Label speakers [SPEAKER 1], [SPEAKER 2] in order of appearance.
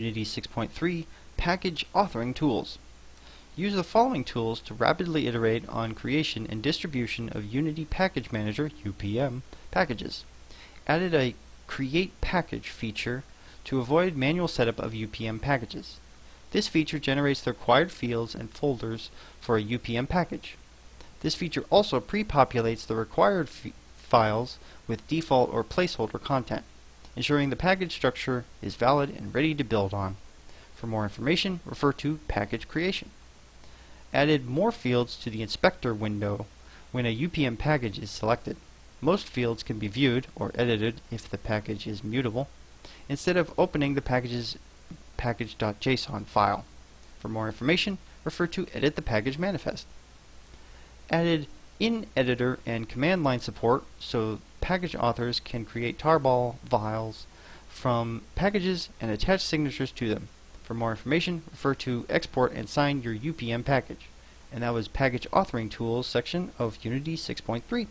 [SPEAKER 1] Unity 6.3 Package Authoring Tools. Use the following tools to rapidly iterate on creation and distribution of Unity Package Manager (UPM) packages. Added a Create Package feature to avoid manual setup of UPM packages. This feature generates the required fields and folders for a UPM package. This feature also pre-populates the required files with default or placeholder content, ensuring the package structure is valid and ready to build on. For more information, refer to Package Creation. Added more fields to the Inspector window when a UPM package is selected. Most fields can be viewed or edited if the package is mutable, instead of opening the package's package.json file. For more information, refer to Edit the Package Manifest. Added in-editor and command line support so package authors can create tarball files from packages and attach signatures to them. For more information, refer to Export and Sign Your UPM Package. And that was Package Authoring Tools section of Unity 6.3.